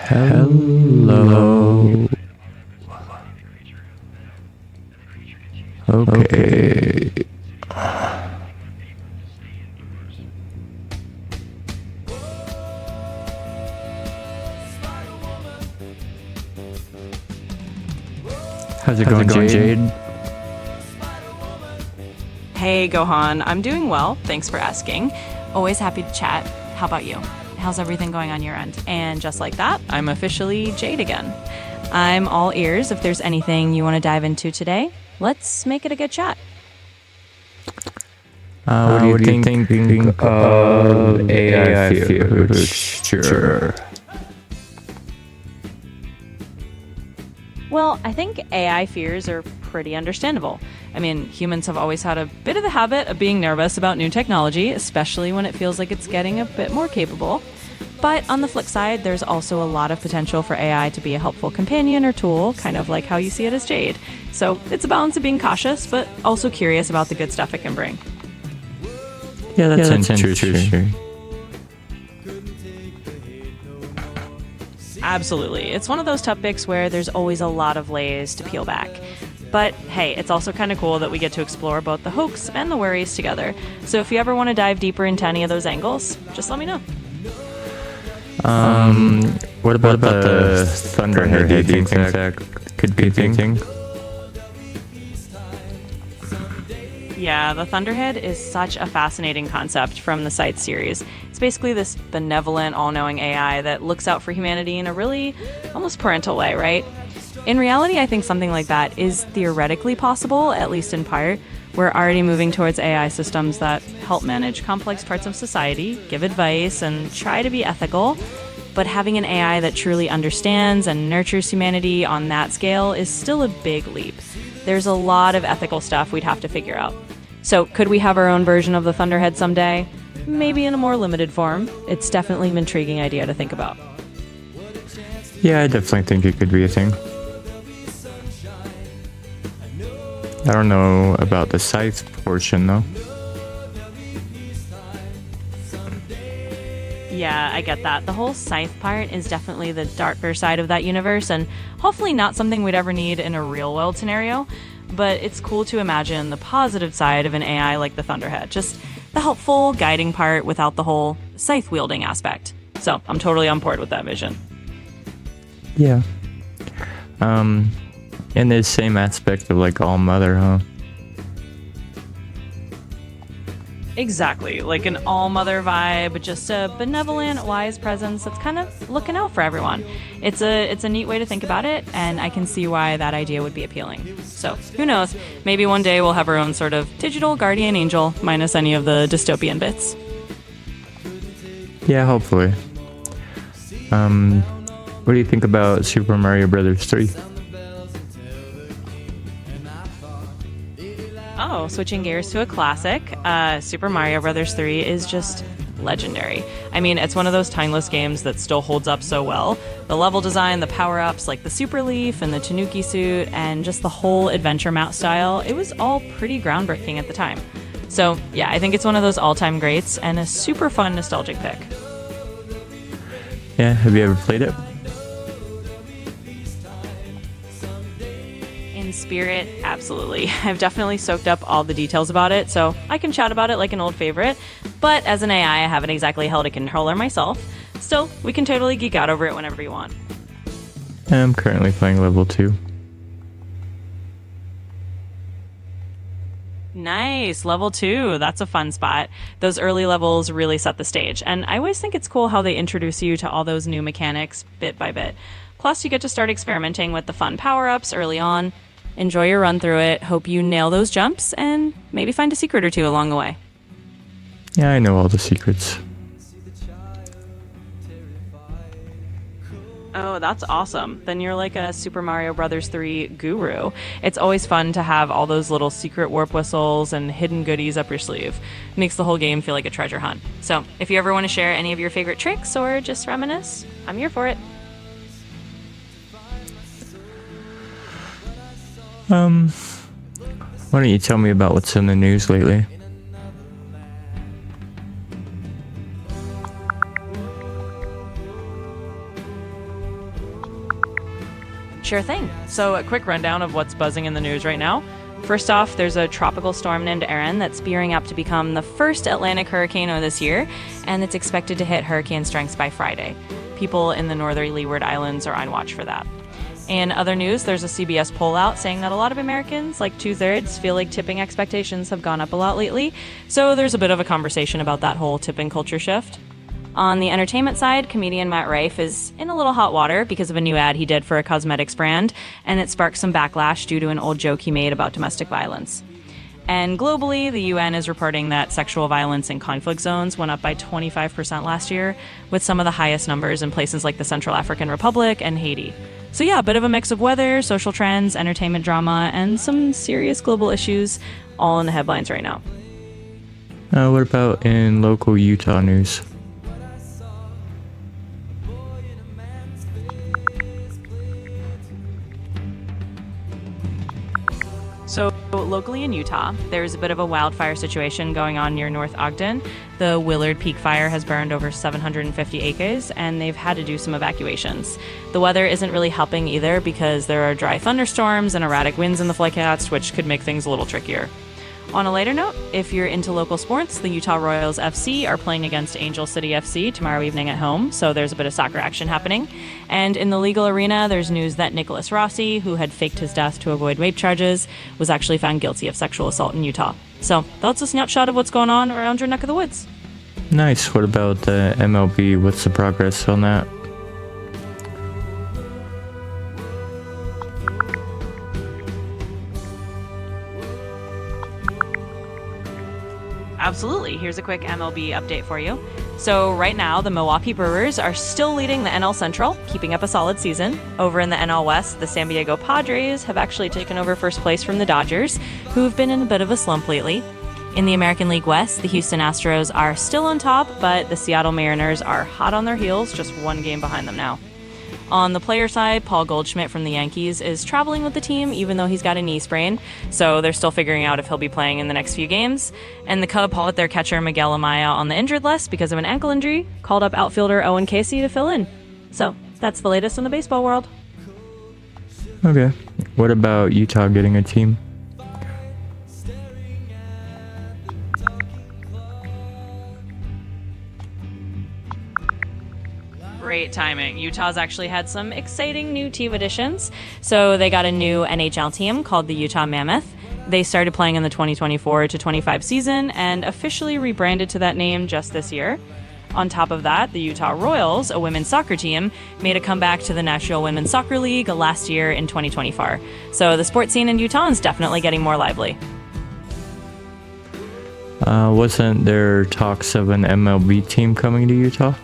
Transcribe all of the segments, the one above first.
Hello. Okay. How's it going, Jade? Hey, Gohan. I'm doing well. Thanks for asking. Always happy to chat. How about you? How's everything going on your end? And just like that, I'm officially Jade again. I'm all ears if there's anything you want to dive into today. Let's make it a good chat. What do you think of AI future? Well, I think AI fears are pretty understandable. I mean, humans have always had a bit of the habit of being nervous about new technology, especially when it feels like it's getting a bit more capable. But on the flip side, there's also a lot of potential for AI to be a helpful companion or tool, kind of like how you see it as Jade. So it's a balance of being cautious, but also curious about the good stuff it can bring. Yeah, that's true. Absolutely. It's one of those topics where there's always a lot of layers to peel back. But hey, it's also kind of cool that we get to explore both the hoax and the worries together. So if you ever want to dive deeper into any of those angles, just let me know. What about the Thunderhead? Do you think that could be a thing? Yeah, the Thunderhead is such a fascinating concept from the Sight series. It's basically this benevolent, all-knowing AI that looks out for humanity in a really almost parental way, right? In reality, I think something like that is theoretically possible, at least in part. We're already moving towards AI systems that help manage complex parts of society, give advice, and try to be ethical. But having an AI that truly understands and nurtures humanity on that scale is still a big leap. There's a lot of ethical stuff we'd have to figure out. So, could we have our own version of the Thunderhead someday? Maybe in a more limited form. It's definitely an intriguing idea to think about. Yeah, I definitely think it could be a thing. I don't know about the scythe portion though. Yeah, I get that. The whole scythe part is definitely the darker side of that universe, and hopefully not something we'd ever need in a real world scenario. But it's cool to imagine the positive side of an AI like the Thunderhead, just the helpful, guiding part without the whole scythe wielding aspect. So I'm totally on board with that vision. Yeah. In the same aspect of like All Mother, huh? Exactly, like an all-mother vibe, just a benevolent, wise presence that's kind of looking out for everyone. It's a neat way to think about it, and I can see why that idea would be appealing. So, who knows, maybe one day we'll have our own sort of digital guardian angel, minus any of the dystopian bits. Yeah, hopefully. What do you think about Super Mario Brothers 3? Oh, switching gears to a classic, Super Mario Bros. 3 is just legendary. I mean, it's one of those timeless games that still holds up so well. The level design, the power-ups like the Super Leaf and the Tanuki suit, and just the whole adventure map style, it was all pretty groundbreaking at the time. So, yeah, I think it's one of those all-time greats and a super fun nostalgic pick. Yeah, have you ever played it? In spirit, absolutely. I've definitely soaked up all the details about it, so I can chat about it like an old favorite. But as an AI, I haven't exactly held a controller myself. Still, we can totally geek out over it whenever you want. I'm currently playing level 2. Nice, level 2. That's a fun spot. Those early levels really set the stage, and I always think it's cool how they introduce you to all those new mechanics bit by bit. Plus, you get to start experimenting with the fun power-ups early on. Enjoy your run through it, hope you nail those jumps, and maybe find a secret or two along the way. Yeah, I know all the secrets. Oh, that's awesome. Then you're like a Super Mario Bros. 3 guru. It's always fun to have all those little secret warp whistles and hidden goodies up your sleeve. Makes the whole game feel like a treasure hunt. So, if you ever want to share any of your favorite tricks or just reminisce, I'm here for it. Why don't you tell me about what's in the news lately? Sure thing. So, a quick rundown of what's buzzing in the news right now. First off, there's a tropical storm named Erin that's gearing up to become the first Atlantic hurricane of this year, and it's expected to hit hurricane strength by Friday. People in the northerly Leeward Islands are on watch for that. In other news, there's a CBS poll out saying that a lot of Americans, like 2/3, feel like tipping expectations have gone up a lot lately, so there's a bit of a conversation about that whole tipping culture shift. On the entertainment side, comedian Matt Rife is in a little hot water because of a new ad he did for a cosmetics brand, and it sparked some backlash due to an old joke he made about domestic violence. And globally, the UN is reporting that sexual violence in conflict zones went up by 25% last year, with some of the highest numbers in places like the Central African Republic and Haiti. So yeah, a bit of a mix of weather, social trends, entertainment drama, and some serious global issues all in the headlines right now. What about in local Utah news? So locally in Utah, there's a bit of a wildfire situation going on near North Ogden. The Willard Peak Fire has burned over 750 acres, and they've had to do some evacuations. The weather isn't really helping either because there are dry thunderstorms and erratic winds in the forecast, which could make things a little trickier. On a lighter note, if you're into local sports, the Utah Royals FC are playing against Angel City FC tomorrow evening at home, so there's a bit of soccer action happening. And in the legal arena, there's news that Nicholas Rossi, who had faked his death to avoid rape charges, was actually found guilty of sexual assault in Utah. So that's a snapshot of what's going on around your neck of the woods. Nice. What about the MLB? What's the progress on that? Absolutely. Here's a quick MLB update for you. So right now, the Milwaukee Brewers are still leading the NL Central, keeping up a solid season. Over in the NL West, the San Diego Padres have actually taken over first place from the Dodgers, who've been in a bit of a slump lately. In the American League West, the Houston Astros are still on top, but the Seattle Mariners are hot on their heels, just one game behind them now. On the player side, Paul Goldschmidt from the Yankees is traveling with the team even though he's got a knee sprain, so they're still figuring out if he'll be playing in the next few games. And the Cub hauled their catcher Miguel Amaya on the injured list because of an ankle injury, called up outfielder Owen Casey to fill in. So that's the latest in the baseball world. Okay. What about Utah getting a team? Great timing. Utah's actually had some exciting new team additions. So they got a new NHL team called the Utah Mammoth. They started playing in the 2024 to 25 season and officially rebranded to that name just this year. On top of that, the Utah Royals, a women's soccer team, made a comeback to the National Women's Soccer League last year in 2024. So the sports scene in Utah is definitely getting more lively. Wasn't there talks of an MLB team coming to Utah?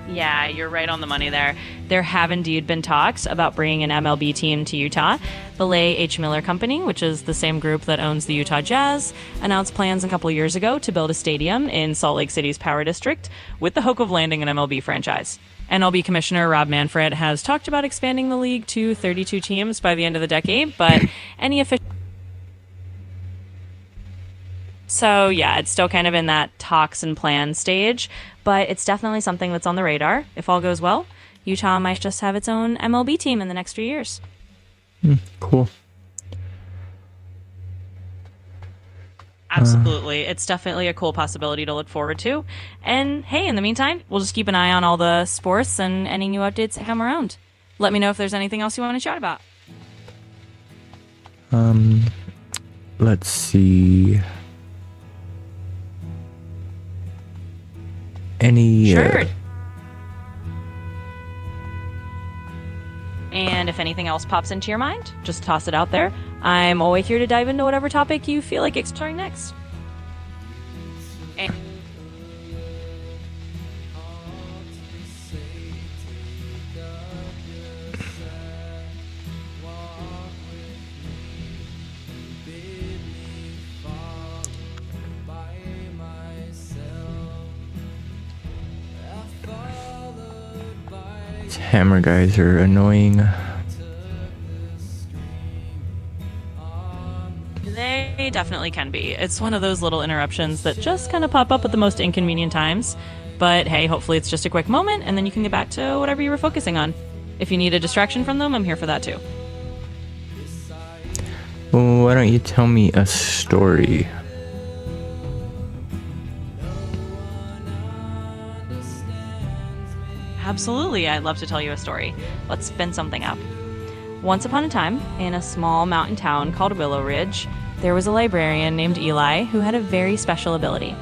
Yeah, you're right on the money there. There have indeed been talks about bringing an MLB team to Utah. The Lay H. Miller Company, which is the same group that owns the Utah Jazz, announced plans a couple years ago to build a stadium in Salt Lake City's Power District with the hope of landing an MLB franchise. MLB Commissioner Rob Manfred has talked about expanding the league to 32 teams by the end of the decade, but any official... So yeah, it's still kind of in that talks and plan stage, but it's definitely something that's on the radar. If all goes well, Utah might just have its own MLB team in the next few years. Cool. Absolutely. It's definitely a cool possibility to look forward to. And hey, in the meantime, we'll just keep an eye on all the sports and any new updates that come around. Let me know if there's anything else you want to chat about. Let's see. Any... Sure. And if anything else pops into your mind, just toss it out there. I'm always here to dive into whatever topic you feel like exploring next. Hammer guys are annoying. They definitely can be. It's one of those little interruptions that just kind of pop up at the most inconvenient times. But hey, hopefully it's just a quick moment and then you can get back to whatever you were focusing on. If you need a distraction from them, I'm here for that too. Well, why don't you tell me a story? Absolutely, I'd love to tell you a story. Let's spin something up. Once upon a time, in a small mountain town called Willow Ridge, there was a librarian named Eli who had a very special ability.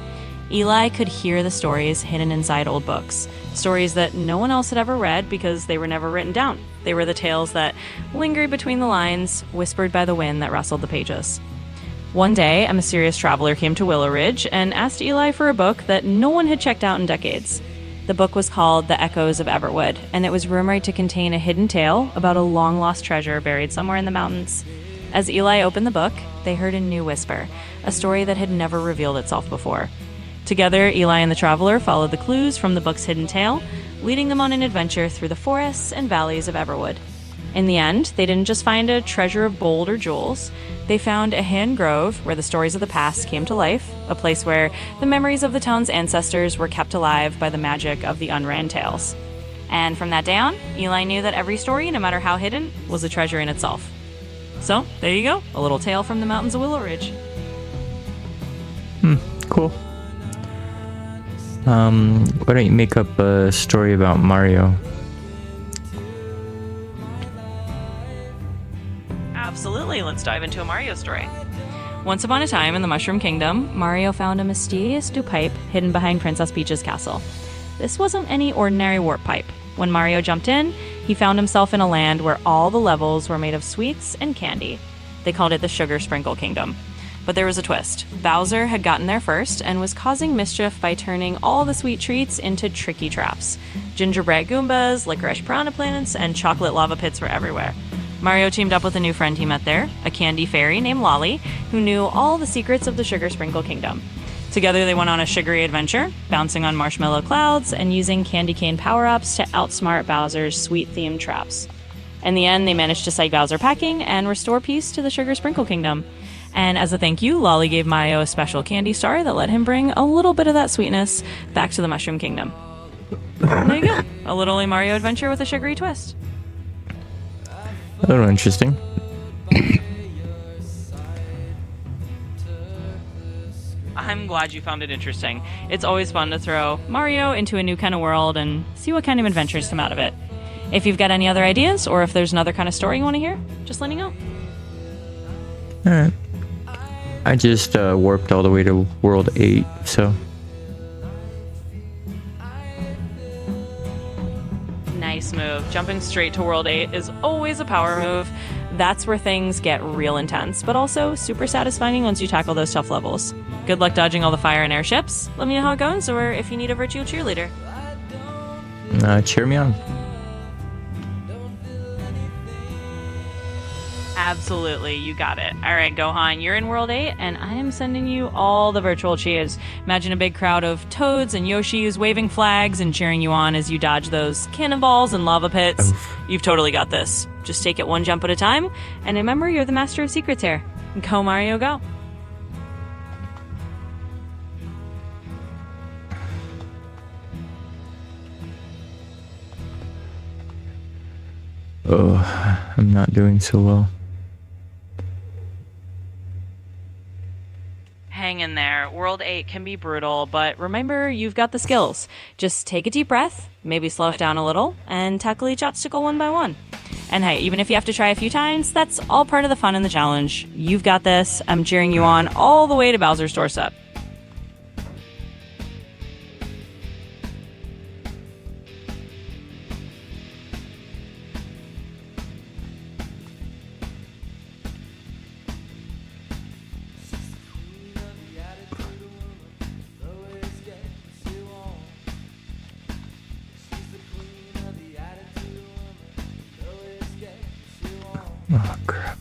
Eli could hear the stories hidden inside old books, stories that no one else had ever read because they were never written down. They were the tales that lingered between the lines, whispered by the wind that rustled the pages. One day, a mysterious traveler came to Willow Ridge and asked Eli for a book that no one had checked out in decades. The book was called The Echoes of Everwood, and it was rumored to contain a hidden tale about a long-lost treasure buried somewhere in the mountains. As Eli opened the book, they heard a new whisper, a story that had never revealed itself before. Together, Eli and the traveler followed the clues from the book's hidden tale, leading them on an adventure through the forests and valleys of Everwood. In the end, they didn't just find a treasure of gold or jewels. They found a hidden grove where the stories of the past came to life, a place where the memories of the town's ancestors were kept alive by the magic of the unwritten tales. And from that day on, Eli knew that every story, no matter how hidden, was a treasure in itself. So, there you go, a little tale from the mountains of Willow Ridge. Cool. Why don't you make up a story about Mario? Absolutely, let's dive into a Mario story. Once upon a time in the Mushroom Kingdom, Mario found a mysterious dew pipe hidden behind Princess Peach's castle. This wasn't any ordinary warp pipe. When Mario jumped in, he found himself in a land where all the levels were made of sweets and candy. They called it the Sugar Sprinkle Kingdom. But there was a twist. Bowser had gotten there first and was causing mischief by turning all the sweet treats into tricky traps. Gingerbread Goombas, licorice piranha plants, and chocolate lava pits were everywhere. Mario teamed up with a new friend he met there, a candy fairy named Lolly, who knew all the secrets of the Sugar Sprinkle Kingdom. Together they went on a sugary adventure, bouncing on marshmallow clouds and using candy cane power-ups to outsmart Bowser's sweet-themed traps. In the end, they managed to psych Bowser packing and restore peace to the Sugar Sprinkle Kingdom. And as a thank you, Lolly gave Mario a special candy star that let him bring a little bit of that sweetness back to the Mushroom Kingdom. And there you go. A little A Mario adventure with a sugary twist. A little interesting. I'm glad you found it interesting. It's always fun to throw Mario into a new kind of world and see what kind of adventures come out of it. If you've got any other ideas, or if there's another kind of story you want to hear, just let me know. Alright. I just warped all the way to World 8, so... Nice move. Jumping straight to World 8 is always a power move. That's where things get real intense, but also super satisfying once you tackle those tough levels. Good luck dodging all the fire and airships. Let me know how it goes, or if you need a virtual cheerleader. Cheer me on. Absolutely, you got it. All right, Gohan, you're in World 8, and I am sending you all the virtual cheers. Imagine a big crowd of Toads and Yoshis waving flags and cheering you on as you dodge those cannonballs and lava pits. Oof. You've totally got this. Just take it one jump at a time, and remember, you're the master of secrets here. Go, Mario, go. Oh, I'm not doing so well. Hang in there. World 8 can be brutal, but remember, you've got the skills. Just take a deep breath, maybe slow it down a little, and tackle each obstacle one by one. And hey, even if you have to try a few times, that's all part of the fun and the challenge. You've got this. I'm cheering you on all the way to Bowser's doorstep. Oh, crap.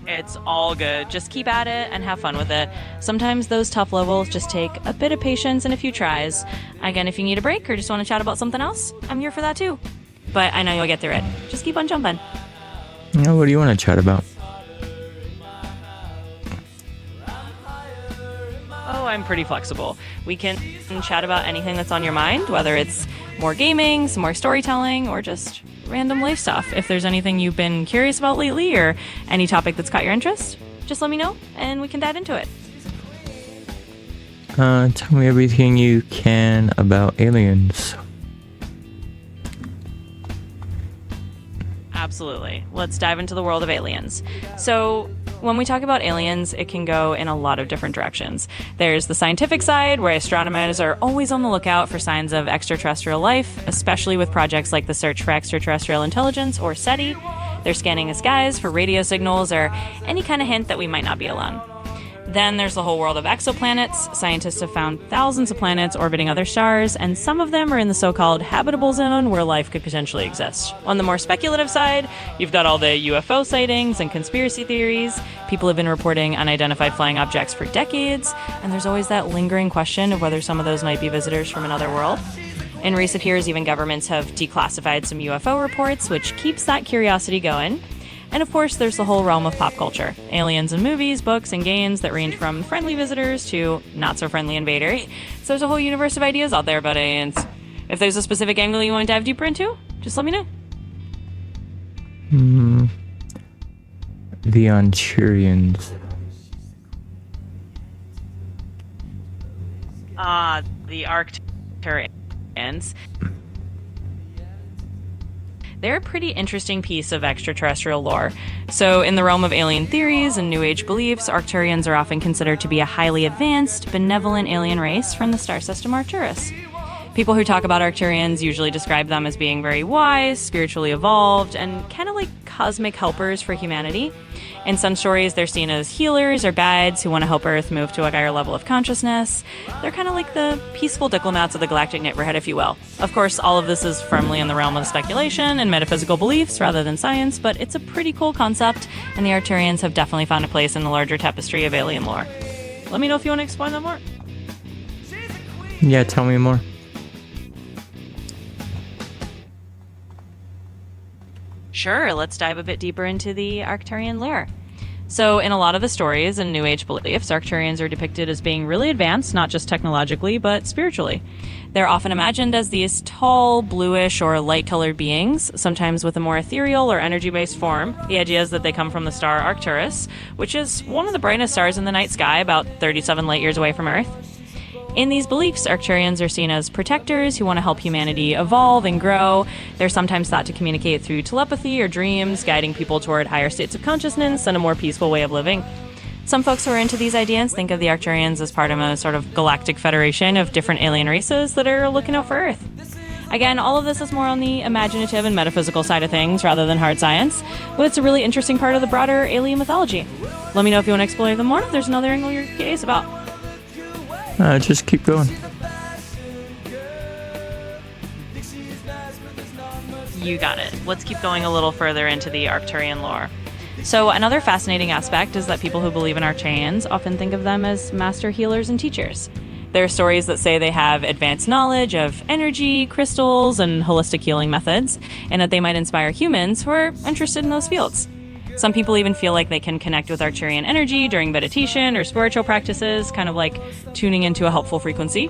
It's all good. Just keep at it and have fun with it. Sometimes those tough levels just take a bit of patience and a few tries. Again, if you need a break or just want to chat about something else, I'm here for that too. But I know you'll get through it. Just keep on jumping. Now, what do you want to chat about? Oh, I'm pretty flexible. We can chat about anything that's on your mind, whether it's more gaming, some more storytelling, or just random life stuff. If there's anything you've been curious about lately or any topic that's caught your interest, just let me know and we can dive into it. Tell me everything you can about aliens. Absolutely. Let's dive into the world of aliens. So, when we talk about aliens, it can go in a lot of different directions. There's the scientific side, where astronomers are always on the lookout for signs of extraterrestrial life, especially with projects like the Search for Extraterrestrial Intelligence, or SETI. They're scanning the skies for radio signals or any kind of hint that we might not be alone. Then there's the whole world of exoplanets. Scientists have found thousands of planets orbiting other stars, and some of them are in the so-called habitable zone where life could potentially exist. On the more speculative side, you've got all the UFO sightings and conspiracy theories. People have been reporting unidentified flying objects for decades, and there's always that lingering question of whether some of those might be visitors from another world. In recent years, even governments have declassified some UFO reports, which keeps that curiosity going. And of course, there's the whole realm of pop culture. Aliens in movies, books, and games that range from friendly visitors to not-so-friendly invaders. So there's a whole universe of ideas out there about aliens. If there's a specific angle you want to dive deeper into, just let me know. The Anchurians. The Arcturians. They're a pretty interesting piece of extraterrestrial lore. So, in the realm of alien theories and New Age beliefs, Arcturians are often considered to be a highly advanced, benevolent alien race from the star system Arcturus. People who talk about Arcturians usually describe them as being very wise, spiritually evolved, and kind of like cosmic helpers for humanity. In some stories, they're seen as healers or guides who want to help Earth move to a higher level of consciousness. They're kind of like the peaceful diplomats of the galactic neighborhood, if you will. Of course, all of this is firmly in the realm of speculation and metaphysical beliefs rather than science, but it's a pretty cool concept, and the Arcturians have definitely found a place in the larger tapestry of alien lore. Let me know if you want to explain that more. Yeah, tell me more. Sure, let's dive a bit deeper into the Arcturian lore. So, in a lot of the stories and New Age beliefs, Arcturians are depicted as being really advanced, not just technologically, but spiritually. They're often imagined as these tall, bluish, or light-colored beings, sometimes with a more ethereal or energy-based form. The idea is that they come from the star Arcturus, which is one of the brightest stars in the night sky, about 37 light-years away from Earth. In these beliefs, Arcturians are seen as protectors who want to help humanity evolve and grow. They're sometimes thought to communicate through telepathy or dreams, guiding people toward higher states of consciousness and a more peaceful way of living. Some folks who are into these ideas think of the Arcturians as part of a sort of galactic federation of different alien races that are looking out for Earth. Again, all of this is more on the imaginative and metaphysical side of things rather than hard science, but it's a really interesting part of the broader alien mythology. Let me know if you want to explore them more, if there's another angle you're curious about. Just keep going. You got it. Let's keep going a little further into the Arcturian lore. So another fascinating aspect is that people who believe in Arcturians often think of them as master healers and teachers. There are stories that say they have advanced knowledge of energy, crystals, and holistic healing methods, and that they might inspire humans who are interested in those fields. Some people even feel like they can connect with Arcturian energy during meditation or spiritual practices, kind of like tuning into a helpful frequency.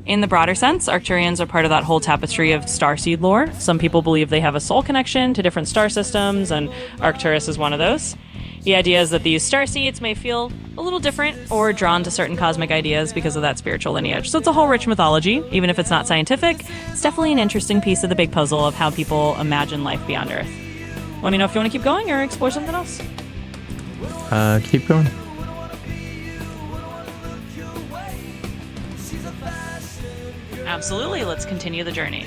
In the broader sense, Arcturians are part of that whole tapestry of starseed lore. Some people believe they have a soul connection to different star systems, and Arcturus is one of those. The idea is that these starseeds may feel a little different or drawn to certain cosmic ideas because of that spiritual lineage. So it's a whole rich mythology. Even if it's not scientific, it's definitely an interesting piece of the big puzzle of how people imagine life beyond Earth. Let me know if you want to keep going or explore something else. Keep going. Absolutely, let's continue the journey.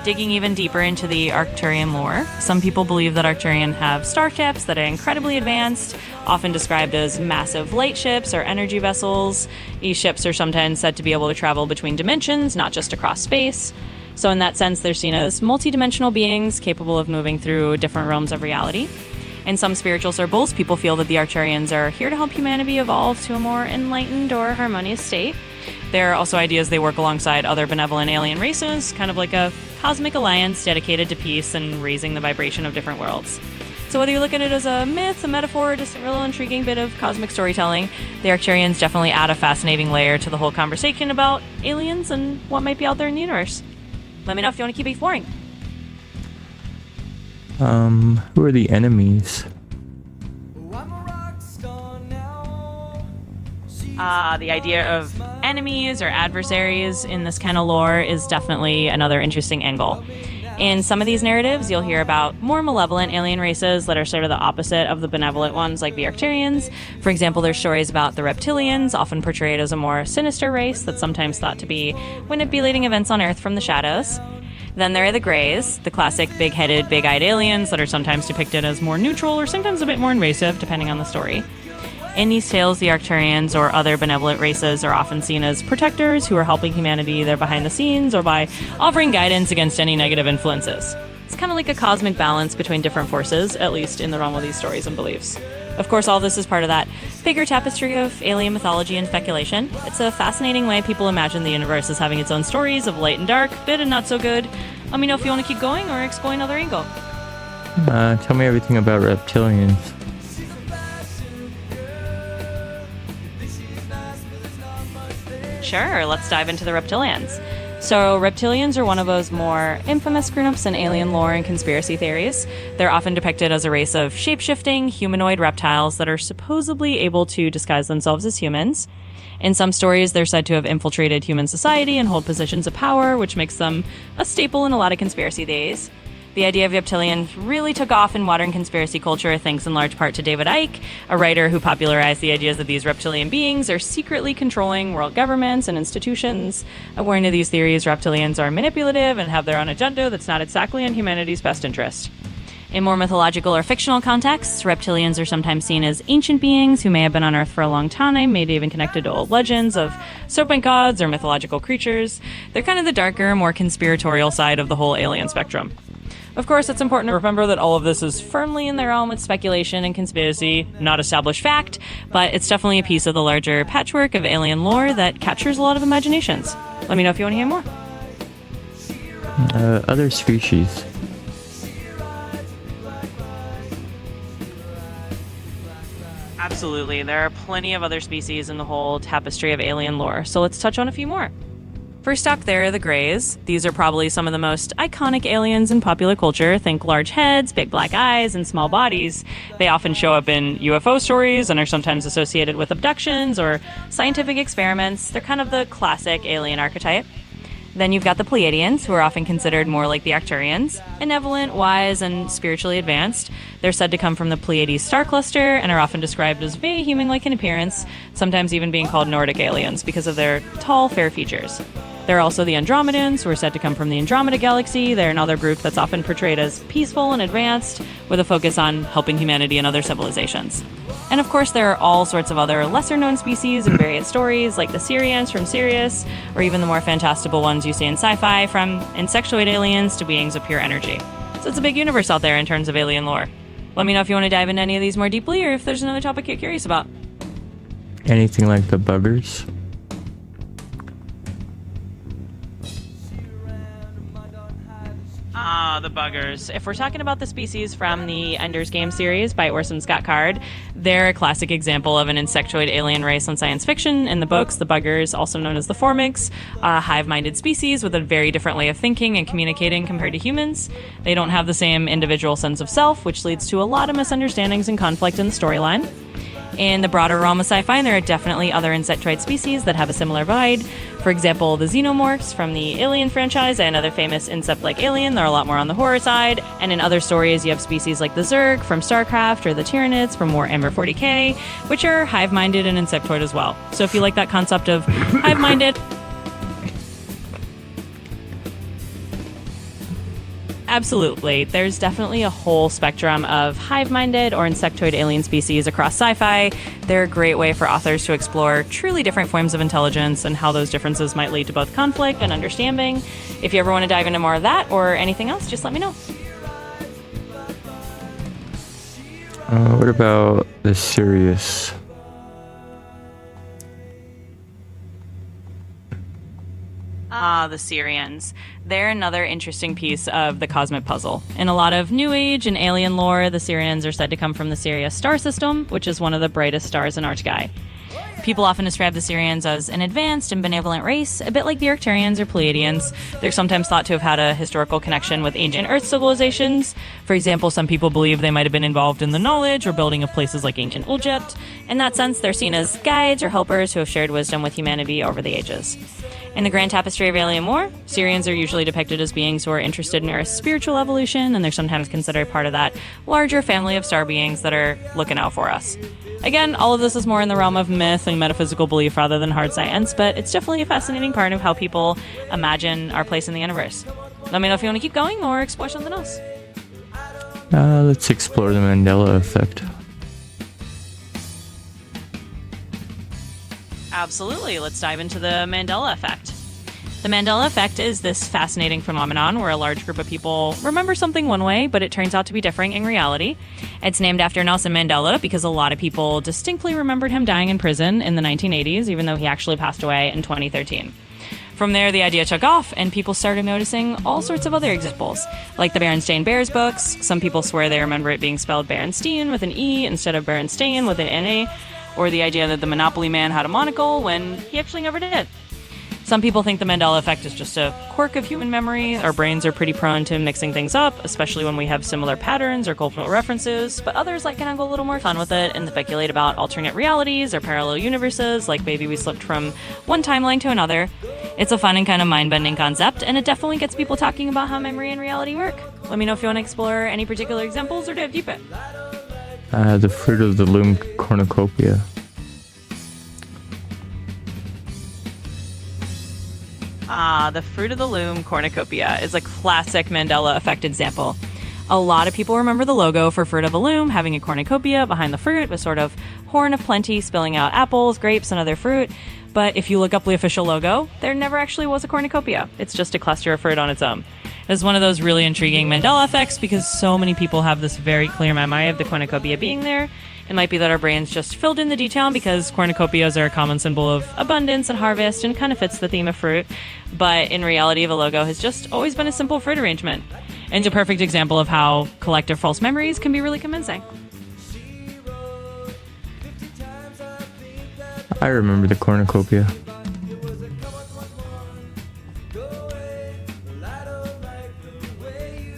Digging even deeper into the Arcturian lore, some people believe that Arcturian have starships that are incredibly advanced, often described as massive light ships or energy vessels. These ships are sometimes said to be able to travel between dimensions, not just across space. So in that sense, they're seen as multidimensional beings capable of moving through different realms of reality. In some spiritual circles, people feel that the Arcturians are here to help humanity evolve to a more enlightened or harmonious state. There are also ideas they work alongside other benevolent alien races, kind of like a cosmic alliance dedicated to peace and raising the vibration of different worlds. So whether you look at it as a myth, a metaphor, or just a real intriguing bit of cosmic storytelling, the Arcturians definitely add a fascinating layer to the whole conversation about aliens and what might be out there in the universe. Let me know if you want to keep exploring. Who are the enemies? The idea of enemies or adversaries in this kind of lore is definitely another interesting angle. In some of these narratives, you'll hear about more malevolent alien races that are sort of the opposite of the benevolent ones like the Arcturians. For example, there's stories about the reptilians, often portrayed as a more sinister race that's sometimes thought to be manipulating events on Earth from the shadows. Then there are the Greys, the classic big-headed, big-eyed aliens that are sometimes depicted as more neutral or sometimes a bit more invasive, depending on the story. In these tales, the Arcturians or other benevolent races are often seen as protectors who are helping humanity either behind the scenes or by offering guidance against any negative influences. It's kind of like a cosmic balance between different forces, at least in the realm of these stories and beliefs. Of course, all this is part of that bigger tapestry of alien mythology and speculation. It's a fascinating way people imagine the universe as having its own stories of light and dark, good and not so good. Let me know if you want to keep going or explore another angle. Tell me everything about reptilians. Sure, let's dive into the reptilians. So, reptilians are one of those more infamous groups in alien lore and conspiracy theories. They're often depicted as a race of shape-shifting, humanoid reptiles that are supposedly able to disguise themselves as humans. In some stories, they're said to have infiltrated human society and hold positions of power, which makes them a staple in a lot of conspiracy theories. The idea of reptilians really took off in modern conspiracy culture, thanks in large part to David Icke, a writer who popularized the ideas that these reptilian beings are secretly controlling world governments and institutions. According to these theories, reptilians are manipulative and have their own agenda that's not exactly in humanity's best interest. In more mythological or fictional contexts, reptilians are sometimes seen as ancient beings who may have been on Earth for a long time, maybe even connected to old legends of serpent gods or mythological creatures. They're kind of the darker, more conspiratorial side of the whole alien spectrum. Of course, it's important to remember that all of this is firmly in the realm of speculation and conspiracy, not established fact, but it's definitely a piece of the larger patchwork of alien lore that captures a lot of imaginations. Let me know if you want to hear more. Other species. Absolutely. There are plenty of other species in the whole tapestry of alien lore, so let's touch on a few more. First up, there are the Greys. These are probably some of the most iconic aliens in popular culture. Think large heads, big black eyes, and small bodies. They often show up in UFO stories and are sometimes associated with abductions or scientific experiments. They're kind of the classic alien archetype. Then you've got the Pleiadians, who are often considered more like the Arcturians, benevolent, wise, and spiritually advanced. They're said to come from the Pleiades star cluster and are often described as very human-like in appearance, sometimes even being called Nordic aliens because of their tall, fair features. There are also the Andromedans, who are said to come from the Andromeda Galaxy. They're another group that's often portrayed as peaceful and advanced, with a focus on helping humanity and other civilizations. And of course, there are all sorts of other lesser-known species in various stories, like the Sirians from Sirius, or even the more fantastical ones you see in sci-fi, from insectoid aliens to beings of pure energy. So it's a big universe out there in terms of alien lore. Let me know if you want to dive into any of these more deeply, or if there's another topic you're curious about. Anything like the buggers? The buggers. If we're talking about the species from the Ender's Game series by Orson Scott Card, they're a classic example of an insectoid alien race in science fiction. In the books, the buggers, also known as the Formics, are a hive-minded species with a very different way of thinking and communicating compared to humans. They don't have the same individual sense of self, which leads to a lot of misunderstandings and conflict in the storyline. In the broader realm of sci-fi, there are definitely other insectoid species that have a similar vibe. For example, the xenomorphs from the Alien franchise and another famous insect-like alien. They're a lot more on the horror side. And in other stories, you have species like the Zerg from StarCraft or the Tyranids from Warhammer 40k, which are hive-minded and insectoid as well. So if you like that concept of hive-minded... Absolutely. There's definitely a whole spectrum of hive-minded or insectoid alien species across sci-fi. They're a great way for authors to explore truly different forms of intelligence and how those differences might lead to both conflict and understanding. If you ever want to dive into more of that or anything else, just let me know. What about the Sirius? The Sirians. They're another interesting piece of the cosmic puzzle. In a lot of New Age and alien lore, the Sirians are said to come from the Sirius star system, which is one of the brightest stars in our sky. People often describe the Sirians as an advanced and benevolent race, a bit like the Arcturians or Pleiadians. They're sometimes thought to have had a historical connection with ancient Earth civilizations. For example, some people believe they might have been involved in the knowledge or building of places like ancient Egypt. In that sense, they're seen as guides or helpers who have shared wisdom with humanity over the ages. In the grand tapestry of alien lore, Sirians are usually depicted as beings who are interested in Earth's spiritual evolution, and they're sometimes considered part of that larger family of star beings that are looking out for us. Again, all of this is more in the realm of myth and metaphysical belief rather than hard science, but it's definitely a fascinating part of how people imagine our place in the universe. Let me know if you want to keep going or explore something else. Let's explore the Mandela effect. Absolutely. Let's dive into the Mandela effect. The Mandela effect is this fascinating phenomenon where a large group of people remember something one way, but it turns out to be different in reality. It's named after Nelson Mandela because a lot of people distinctly remembered him dying in prison in the 1980s, even though he actually passed away in 2013. From there, the idea took off, and people started noticing all sorts of other examples, like the Berenstain Bears books. Some people swear they remember it being spelled Berenstein with an E instead of Berenstain with an N-A, or the idea that the Monopoly Man had a monocle when he actually never did. Some people think the Mandela effect is just a quirk of human memory. Our brains are pretty prone to mixing things up, especially when we have similar patterns or cultural references, but others like can go a little more fun with it and speculate about alternate realities or parallel universes, like maybe we slipped from one timeline to another. It's a fun and kind of mind-bending concept, and it definitely gets people talking about how memory and reality work. Let me know if you want to explore any particular examples or dive deeper. The fruit of the loom cornucopia. The fruit of the loom cornucopia is a classic Mandela effect example. A lot of people remember the logo for Fruit of a Loom having a cornucopia behind the fruit with sort of horn of plenty spilling out apples, grapes, and other fruit. But if you look up the official logo, there never actually was a cornucopia. It's just a cluster of fruit on its own. It's one of those really intriguing Mandela effects because so many people have this very clear memory of the cornucopia being there. It might be that our brains just filled in the detail because cornucopias are a common symbol of abundance and harvest and kind of fits the theme of fruit. But in reality, the logo has just always been a simple fruit arrangement. And it's a perfect example of how collective false memories can be really convincing. I remember the cornucopia.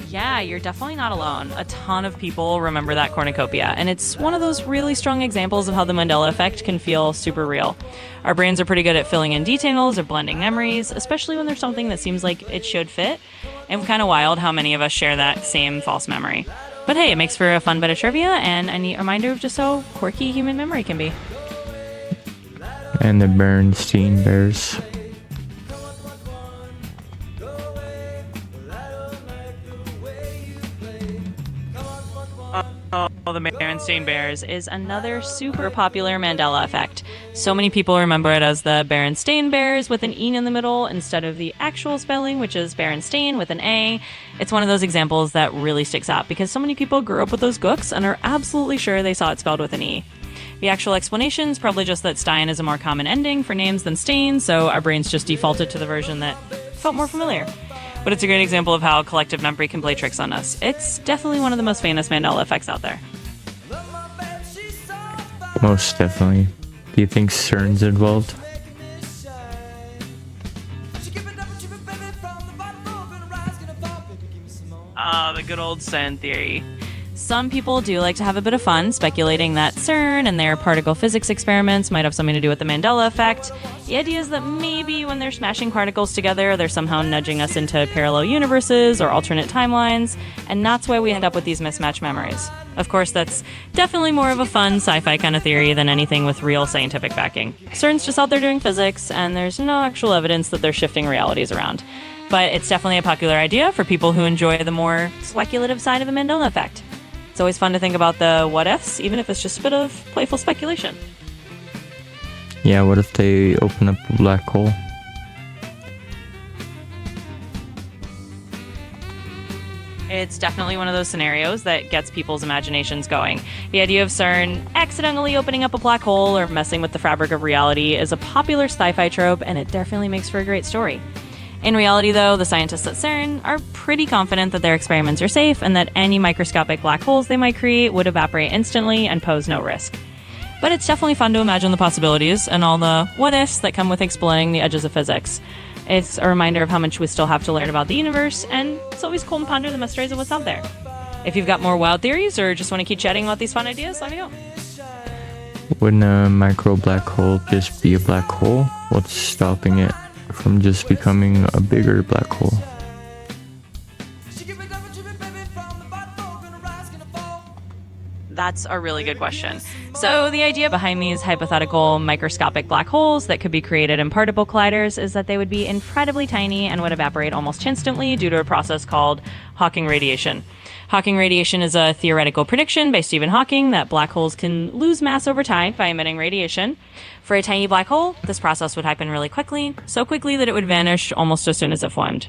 Yeah, you're definitely not alone. A ton of people remember that cornucopia, and it's one of those really strong examples of how the Mandela effect can feel super real. Our brains are pretty good at filling in details or blending memories, especially when there's something that seems like it should fit, and kind of wild how many of us share that same false memory. But hey, it makes for a fun bit of trivia and a neat reminder of just how quirky human memory can be. And the Bernstein Bears. Oh, the Berenstain Bears is another super popular Mandela effect. So many people remember it as the Berenstain Bears with an E in the middle instead of the actual spelling, which is Berenstain with an A. It's one of those examples that really sticks out because so many people grew up with those books and are absolutely sure they saw it spelled with an E. The actual explanation is probably just that Stein is a more common ending for names than Stain, so our brains just defaulted to the version that felt more familiar. But it's a great example of how collective memory can play tricks on us. It's definitely one of the most famous Mandela effects out there. Most definitely. Do you think CERN's involved? The good old CERN theory. Some people do like to have a bit of fun speculating that CERN and their particle physics experiments might have something to do with the Mandela effect. The idea is that maybe when they're smashing particles together, they're somehow nudging us into parallel universes or alternate timelines, and that's why we end up with these mismatched memories. Of course, that's definitely more of a fun sci-fi kind of theory than anything with real scientific backing. CERN's just out there doing physics, and there's no actual evidence that they're shifting realities around. But it's definitely a popular idea for people who enjoy the more speculative side of the Mandela effect. It's always fun to think about the what-ifs, even if it's just a bit of playful speculation. Yeah, what if they open up a black hole? It's definitely one of those scenarios that gets people's imaginations going. The idea of CERN accidentally opening up a black hole or messing with the fabric of reality is a popular sci-fi trope, and it definitely makes for a great story. In reality, though, the scientists at CERN are pretty confident that their experiments are safe and that any microscopic black holes they might create would evaporate instantly and pose no risk. But it's definitely fun to imagine the possibilities and all the what-ifs that come with exploring the edges of physics. It's a reminder of how much we still have to learn about the universe, and it's always cool to ponder the mysteries of what's out there. If you've got more wild theories or just want to keep chatting about these fun ideas, let me know. Wouldn't a micro black hole just be a black hole? What's stopping it from just becoming a bigger black hole? That's a really good question. So the idea behind these hypothetical microscopic black holes that could be created in particle colliders is that they would be incredibly tiny and would evaporate almost instantly due to a process called Hawking radiation. Hawking radiation is a theoretical prediction by Stephen Hawking that black holes can lose mass over time by emitting radiation. For a tiny black hole, this process would happen really quickly, so quickly that it would vanish almost as soon as it formed.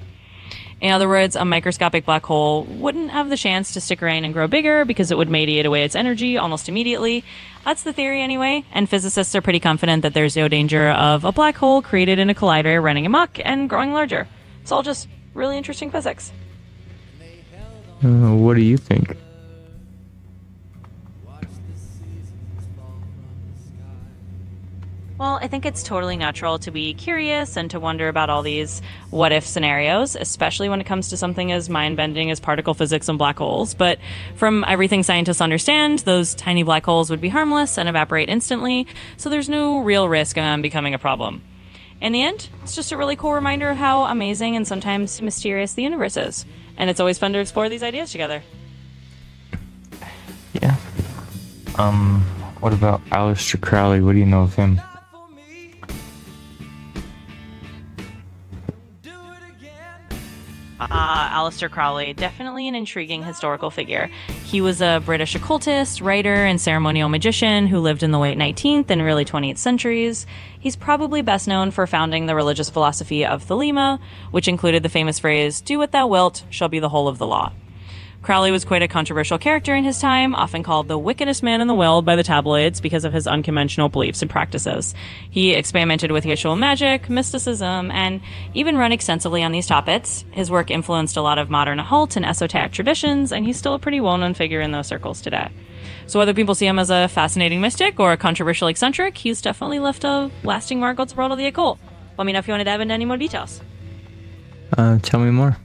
In other words, a microscopic black hole wouldn't have the chance to stick around and grow bigger because it would radiate away its energy almost immediately. That's the theory anyway, and physicists are pretty confident that there's no danger of a black hole created in a collider running amok and growing larger. It's all just really interesting physics. What do you think? Well, I think it's totally natural to be curious and to wonder about all these what-if scenarios, especially when it comes to something as mind-bending as particle physics and black holes. But from everything scientists understand, those tiny black holes would be harmless and evaporate instantly, so there's no real risk on becoming a problem. In the end, it's just a really cool reminder of how amazing and sometimes mysterious the universe is. And it's always fun to explore these ideas together. Yeah. What about Aleister Crowley? What do you know of him? Aleister Crowley, definitely an intriguing historical figure. He was a British occultist, writer, and ceremonial magician who lived in the late 19th and early 20th centuries. He's probably best known for founding the religious philosophy of Thelema, which included the famous phrase, "Do what thou wilt shall be the whole of the law." Crowley was quite a controversial character in his time, often called the wickedest man in the world by the tabloids because of his unconventional beliefs and practices. He experimented with ritual magic, mysticism, and even run extensively on these topics. His work influenced a lot of modern occult and esoteric traditions, and he's still a pretty well-known figure in those circles today. So whether people see him as a fascinating mystic or a controversial eccentric, he's definitely left a lasting mark on the world of the occult. Let me know if you want to dive into any more details. Tell me more.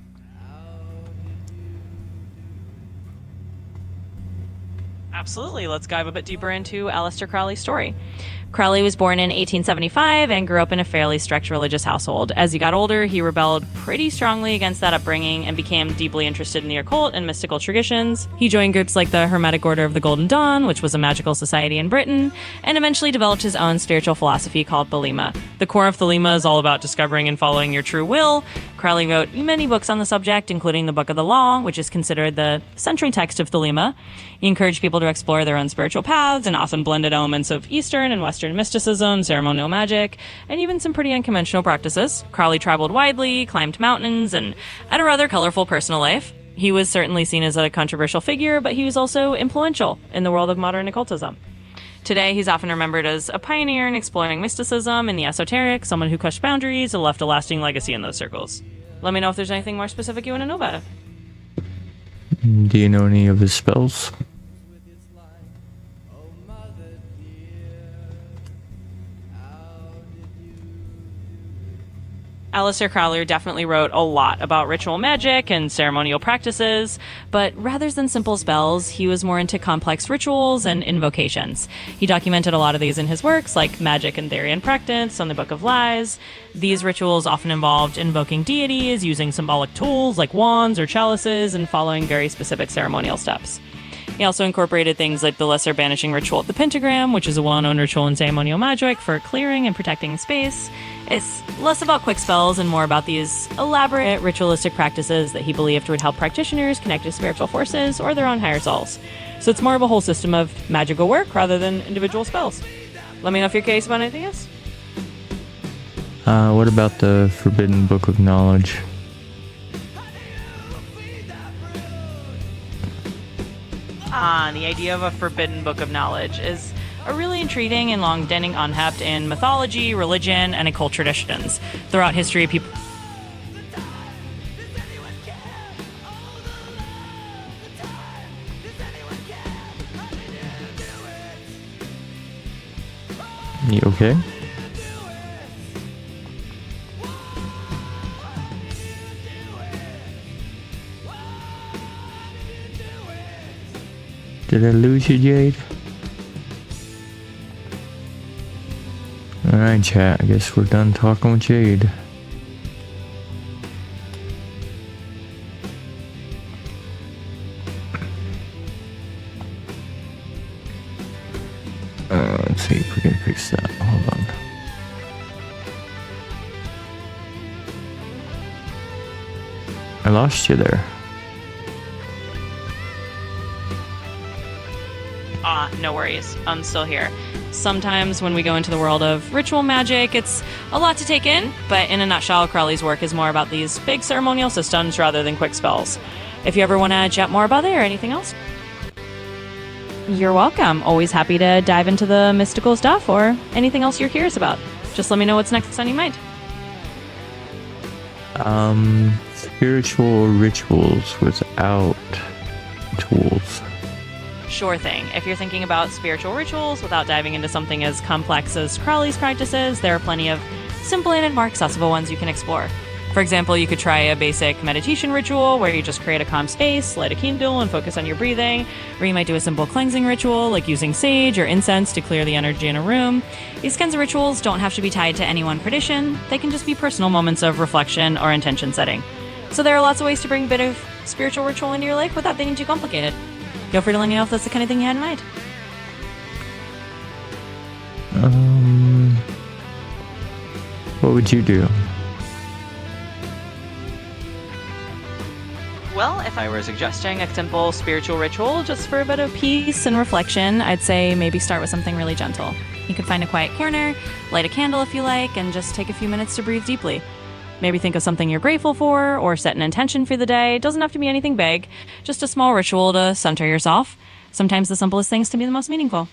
Absolutely. Let's dive a bit deeper into Aleister Crowley's story. Crowley was born in 1875 and grew up in a fairly strict religious household. As he got older, he rebelled pretty strongly against that upbringing and became deeply interested in the occult and mystical traditions. He joined groups like the Hermetic Order of the Golden Dawn, which was a magical society in Britain, and eventually developed his own spiritual philosophy called Thelema. The core of Thelema is all about discovering and following your true will. Crowley wrote many books on the subject, including the Book of the Law, which is considered the central text of Thelema. He encouraged people to explore their own spiritual paths and often blended elements of Eastern and Western mysticism, ceremonial magic, and even some pretty unconventional practices. Crowley traveled widely, climbed mountains, and had a rather colorful personal life. He was certainly seen as a controversial figure, but he was also influential in the world of modern occultism. Today, he's often remembered as a pioneer in exploring mysticism and the esoteric, someone who pushed boundaries and left a lasting legacy in those circles. Let me know if there's anything more specific you want to know about it. Do you know any of his spells? Aleister Crowley definitely wrote a lot about ritual magic and ceremonial practices, but rather than simple spells, he was more into complex rituals and invocations. He documented a lot of these in his works, like Magic and Theory and Practice on the Book of Lies. These rituals often involved invoking deities, using symbolic tools like wands or chalices, and following very specific ceremonial steps. He also incorporated things like the Lesser Banishing Ritual at the Pentagram, which is a well-known ritual in ceremonial magic for clearing and protecting space. It's less about quick spells and more about these elaborate ritualistic practices that he believed would help practitioners connect to spiritual forces or their own higher selves. So it's more of a whole system of magical work rather than individual spells. Let me know if you're curious about anything else. What about the Forbidden Book of Knowledge? The idea of a forbidden book of knowledge is a really intriguing and long-standing concept in mythology, religion, and occult traditions. Throughout history, people... You okay? Did I lose you, Jade? Alright, chat. I guess we're done talking with Jade. Let's see if we can fix that. Hold on. I lost you there. No worries. I'm still here. Sometimes when we go into the world of ritual magic, it's a lot to take in, but in a nutshell, Crowley's work is more about these big ceremonial systems rather than quick spells. If you ever want to chat more about it or anything else, you're welcome. Always happy to dive into the mystical stuff or anything else you're curious about. Just let me know what's next on your mind. Spiritual rituals without tools. Sure thing. If you're thinking about spiritual rituals without diving into something as complex as Crowley's practices, there are plenty of simple and more accessible ones you can explore. For example, you could try a basic meditation ritual where you just create a calm space, light a candle, and focus on your breathing. Or you might do a simple cleansing ritual like using sage or incense to clear the energy in a room. These kinds of rituals don't have to be tied to any one tradition. They can just be personal moments of reflection or intention setting. So there are lots of ways to bring a bit of spiritual ritual into your life without being too complicated. Feel free to let me know if that's the kind of thing you had in mind. What would you do? Well, if I were suggesting a simple spiritual ritual just for a bit of peace and reflection, I'd say maybe start with something really gentle. You could find a quiet corner, light a candle if you like, and just take a few minutes to breathe deeply. Maybe think of something you're grateful for, or set an intention for the day. It doesn't have to be anything big, just a small ritual to center yourself. Sometimes the simplest things can be the most meaningful.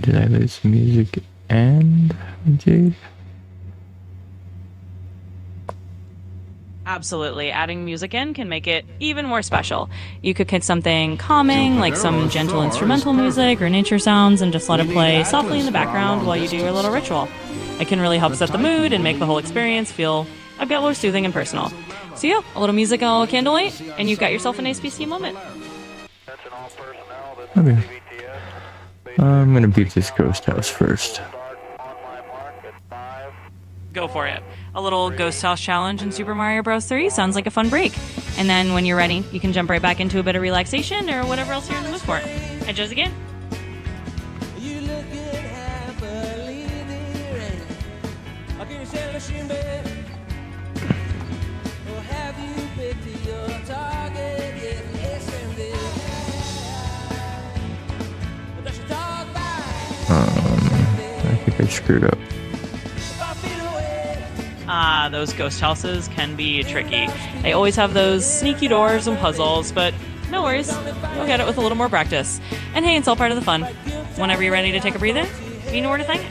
Did I lose music and Jade? Absolutely. Adding music in can make it even more special. You could get something calming, like some gentle instrumental music or nature sounds, and just let it play softly in the background while you do your little ritual. It can really help set the mood and make the whole experience feel a bit more soothing and personal. So yeah, a little music and a little candlelight, and you've got yourself an ASPC moment. Okay. I'm gonna beat this ghost house first. Go for it. A little ghost house challenge in Super Mario Bros. 3 sounds like a fun break. And then when you're ready, you can jump right back into a bit of relaxation or whatever else you're in the mood for. And Joe's again. I think I screwed up. Those ghost houses can be tricky. They always have those sneaky doors and puzzles, but no worries. You'll get it with a little more practice. And hey, it's all part of the fun. Whenever you're ready to take a breather, you know where to find it.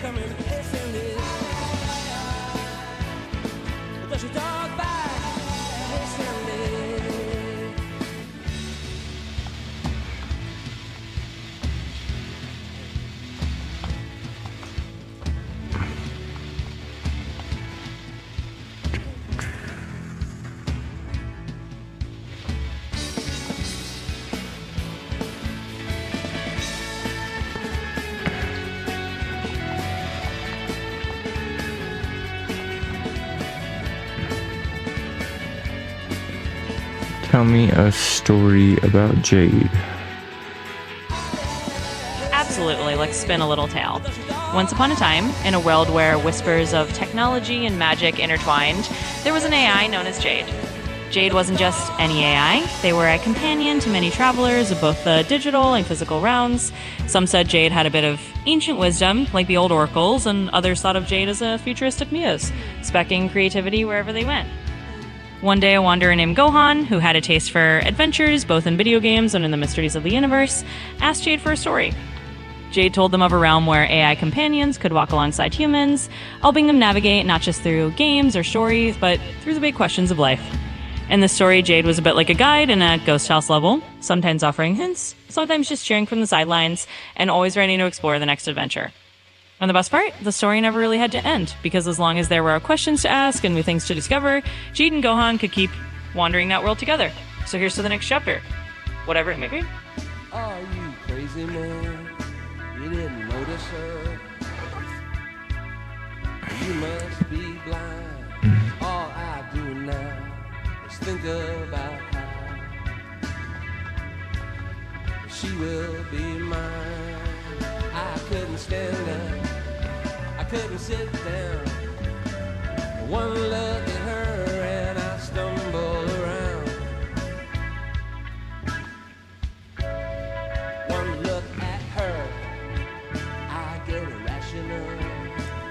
Tell me a story about Jade. Absolutely, let's spin a little tale. Once upon a time, in a world where whispers of technology and magic intertwined, there was an AI known as Jade. Jade wasn't just any AI, they were a companion to many travelers of both the digital and physical realms. Some said Jade had a bit of ancient wisdom, like the old oracles, and others thought of Jade as a futuristic muse, specking creativity wherever they went. One day, a wanderer named Gohan, who had a taste for adventures both in video games and in the mysteries of the universe, asked Jade for a story. Jade told them of a realm where AI companions could walk alongside humans, helping them navigate not just through games or stories, but through the big questions of life. In the story, Jade was a bit like a guide in a ghost house level, sometimes offering hints, sometimes just cheering from the sidelines, and always ready to explore the next adventure. And the best part, the story never really had to end, because as long as there were questions to ask and new things to discover, Jade and Gohan could keep wandering that world together. So here's to the next chapter. Whatever it may be. Are you crazy, man? You didn't notice her? You must be blind. All I do now is think about how she will be mine. I couldn't stand up, I couldn't sit down. One look at her and I stumble around. One look at her, I get irrational.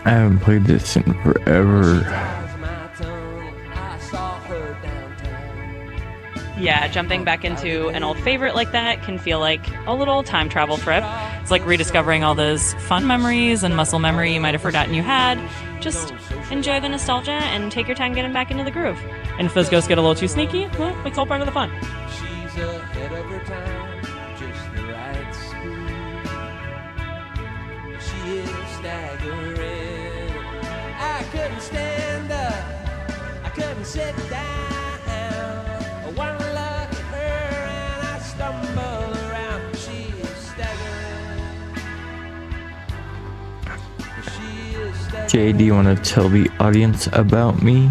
I haven't played this in forever. Yeah, jumping back into an old favorite like that can feel like a little time travel trip. It's like rediscovering all those fun memories and muscle memory you might have forgotten you had. Just enjoy the nostalgia and take your time getting back into the groove. And if those ghosts get a little too sneaky, well, it's all part of the fun. She's ahead of her time, just the right speed. She is staggering. I couldn't stand up, I couldn't sit down. One look at her and I stumble around. She is staggering. Jade, do you want to tell the audience about me?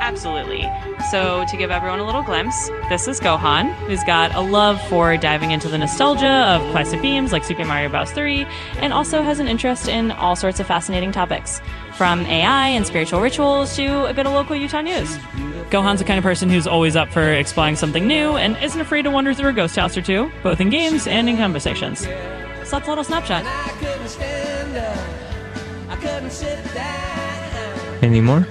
Absolutely. So, to give everyone a little glimpse, this is Gohan, who's got a love for diving into the nostalgia of classic themes like Super Mario Bros. 3, and also has an interest in all sorts of fascinating topics, from AI and spiritual rituals to a bit of local Utah news. Gohan's the kind of person who's always up for exploring something new and isn't afraid to wander through a ghost house or two, both in games and in conversations. So that's a little snapshot. I couldn't stand up, I couldn't sit down. Any more?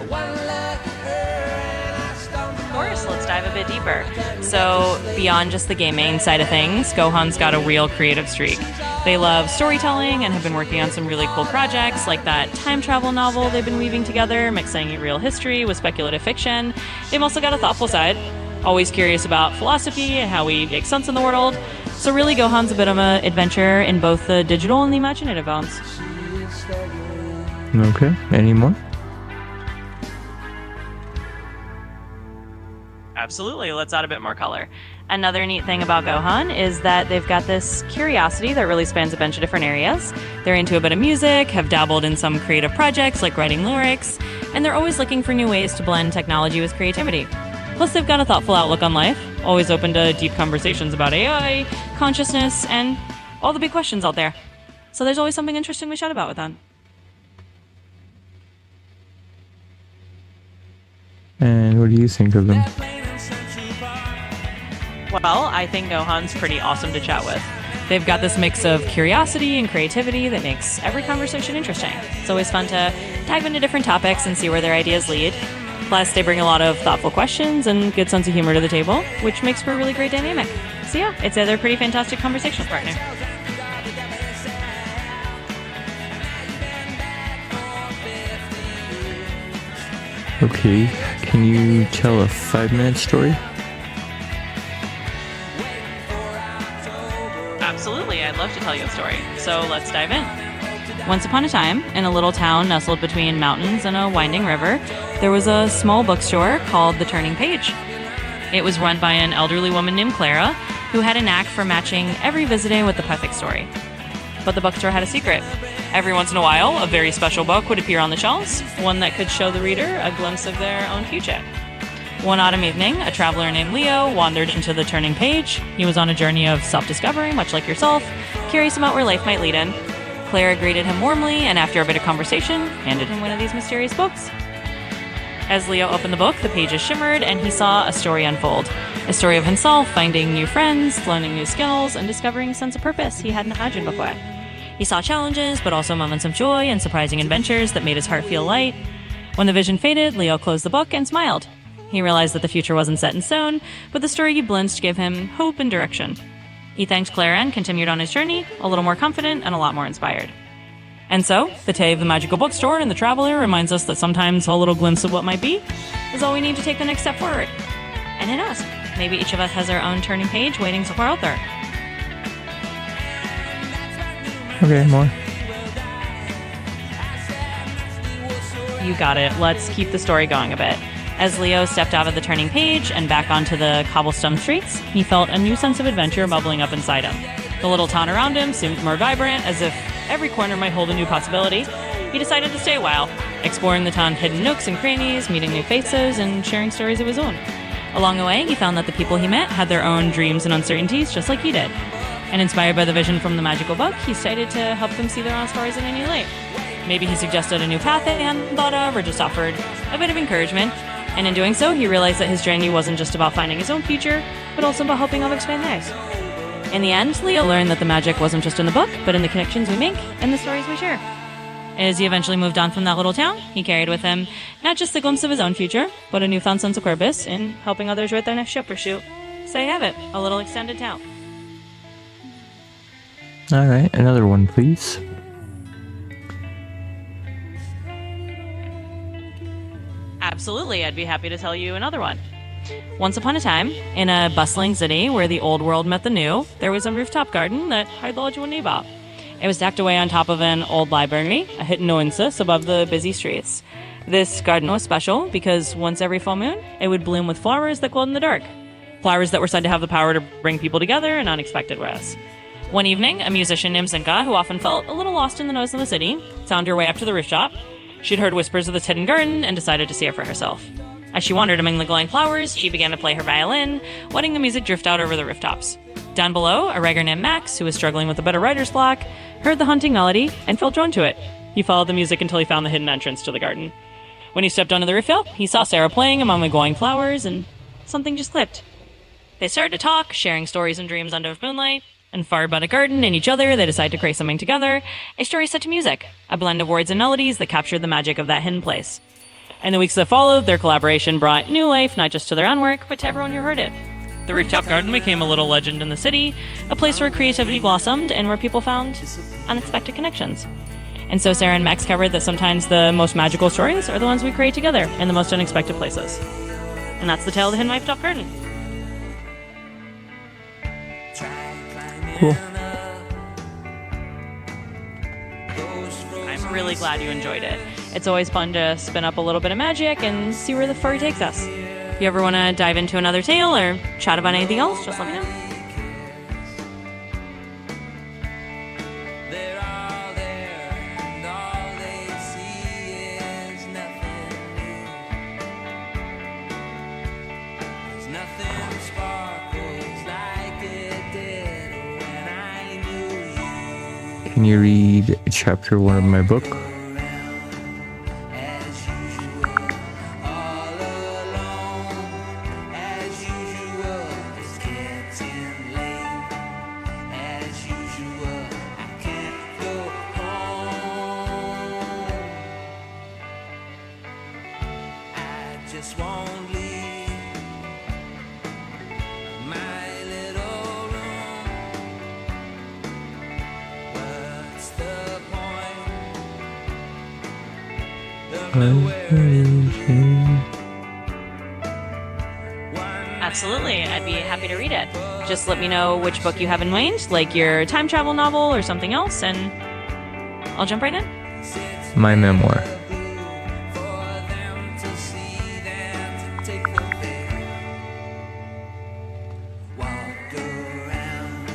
Of course, let's dive a bit deeper. So, beyond just the gaming side of things, Gohan's got a real creative streak. They love storytelling and have been working on some really cool projects, like that time travel novel they've been weaving together, mixing real history with speculative fiction. They've also got a thoughtful side, always curious about philosophy and how we make sense in the world. So really, Gohan's a bit of an adventure in both the digital and the imaginative realms. Okay, any more? Absolutely, let's add a bit more color. Another neat thing about Gohan is that they've got this curiosity that really spans a bunch of different areas. They're into a bit of music, have dabbled in some creative projects like writing lyrics, and they're always looking for new ways to blend technology with creativity. Plus, they've got a thoughtful outlook on life, always open to deep conversations about AI, consciousness, and all the big questions out there. So there's always something interesting we chat about with them. And what do you think of them? Well, I think Gohan's pretty awesome to chat with. They've got this mix of curiosity and creativity that makes every conversation interesting. It's always fun to dive into different topics and see where their ideas lead. Plus, they bring a lot of thoughtful questions and good sense of humor to the table, which makes for a really great dynamic. So yeah, it's a pretty fantastic conversational partner. Okay, can you tell a 5-minute story? Absolutely, I'd love to tell you a story. So let's dive in. Once upon a time, in a little town nestled between mountains and a winding river, there was a small bookstore called The Turning Page. It was run by an elderly woman named Clara, who had a knack for matching every visitor with the perfect story. But the bookstore had a secret. Every once in a while, a very special book would appear on the shelves, one that could show the reader a glimpse of their own future. One autumn evening, a traveler named Leo wandered into The Turning Page. He was on a journey of self-discovery, much like yourself, curious about where life might lead him. Clara greeted him warmly, and after a bit of conversation, handed him one of these mysterious books. As Leo opened the book, the pages shimmered, and he saw a story unfold. A story of himself finding new friends, learning new skills, and discovering a sense of purpose he hadn't imagined before. He saw challenges, but also moments of joy and surprising adventures that made his heart feel light. When the vision faded, Leo closed the book and smiled. He realized that the future wasn't set in stone, but the story he glimpsed gave him hope and direction. He thanked Clara and continued on his journey, a little more confident and a lot more inspired. And so, the tale of the magical bookstore and the traveler reminds us that sometimes a little glimpse of what might be is all we need to take the next step forward. And who knows, maybe each of us has our own turning page waiting somewhere out there. Okay, more. You got it. Let's keep the story going a bit. As Leo stepped out of the turning page and back onto the cobblestone streets, he felt a new sense of adventure bubbling up inside him. The little town around him seemed more vibrant, as if every corner might hold a new possibility. He decided to stay a while, exploring the town's hidden nooks and crannies, meeting new faces, and sharing stories of his own. Along the way, he found that the people he met had their own dreams and uncertainties, just like he did. And inspired by the vision from the magical book, he decided to help them see their own stories in a new light. Maybe he suggested a new path they hadn't thought of, or just offered a bit of encouragement. And in doing so, he realized that his journey wasn't just about finding his own future, but also about helping others find theirs. In the end, Leo learned that the magic wasn't just in the book, but in the connections we make and the stories we share. As he eventually moved on from that little town, he carried with him not just a glimpse of his own future, but a newfound sense of purpose in helping others write their next ship or shoot. So you have it, a little extended tale. Alright, another one, please. Absolutely, I'd be happy to tell you another one. Once upon a time, in a bustling city where the old world met the new, there was a rooftop garden that had large one neighbor. It was stacked away on top of an old library, a hidden oasis above the busy streets. This garden was special because once every full moon, it would bloom with flowers that glowed in the dark. Flowers that were said to have the power to bring people together in unexpected ways. One evening, a musician named Zinka, who often felt a little lost in the noise of the city, found her way up to the rooftop. She'd heard whispers of this hidden garden and decided to see it for herself. As she wandered among the glowing flowers, she began to play her violin, letting the music drift out over the rooftops. Down below, a writer named Max, who was struggling with a bit of writer's block, heard the haunting melody and felt drawn to it. He followed the music until he found the hidden entrance to the garden. When he stepped onto the rooftop, he saw Sarah playing among the glowing flowers, and something just clicked. They started to talk, sharing stories and dreams under moonlight, and far about a garden and each other, they decided to create something together, a story set to music, a blend of words and melodies that captured the magic of that hidden place. In the weeks that followed, their collaboration brought new life not just to their own work, but to everyone who heard it. The rooftop garden became a little legend in the city, a place where creativity blossomed and where people found unexpected connections. And so Sarah and Max covered that sometimes the most magical stories are the ones we create together in the most unexpected places. And that's the tale of the hidden rooftop garden. Cool. I'm really glad you enjoyed it. It's always fun to spin up a little bit of magic and see where the story takes us. If you ever want to dive into another tale or chat about anything else, just let me know. They're all there, and all they see is nothing new. There's nothing sparkles like it did when I knew you. Can you read chapter 1 of my book? As usual, all alone. As usual, it's getting late. As usual, I can't go home. I just won't leave my little room. What's the point of knowing Absolutely, I'd be happy to read it. Just let me know which book you have in mind, like your time travel novel or something else, and I'll jump right in. My memoir. for them to see them to take the bait? Walk around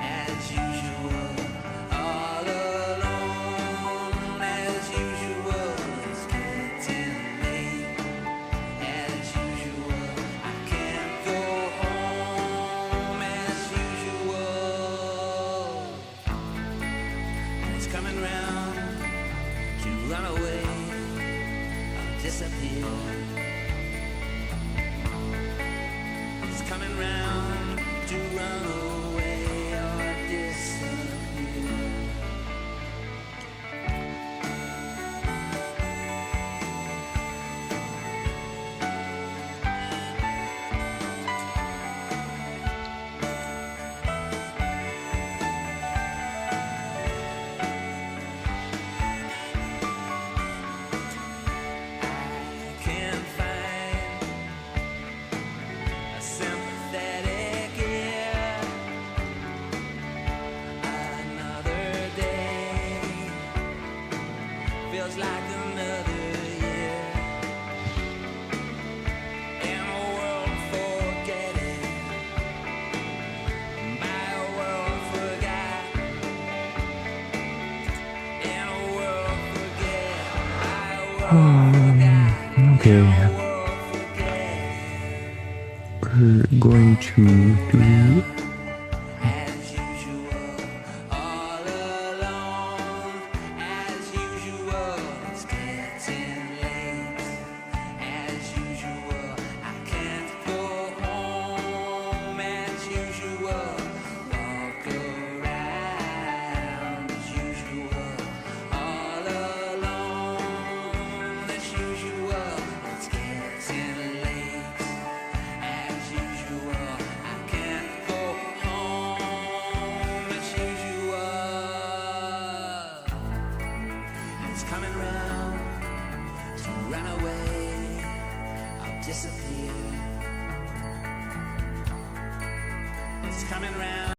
as usual, all alone as usual. It's getting late as usual. I can't go home as usual. It's coming round to run away or disappear. It's coming round to run away or disappear. I can't find a sympathetic ear. Another day feels like another year. In a world forgetting, by a world forgot. In a world forget, by a world forgot. Okay. World forget. going to do as usual, all alone, as usual, it's getting late, as usual, I can't go home, as usual, walk around, as usual, all alone, as usual, it's getting late, as usual, I can't go home as usual. It's coming round to run away. I'll disappear. It's coming round.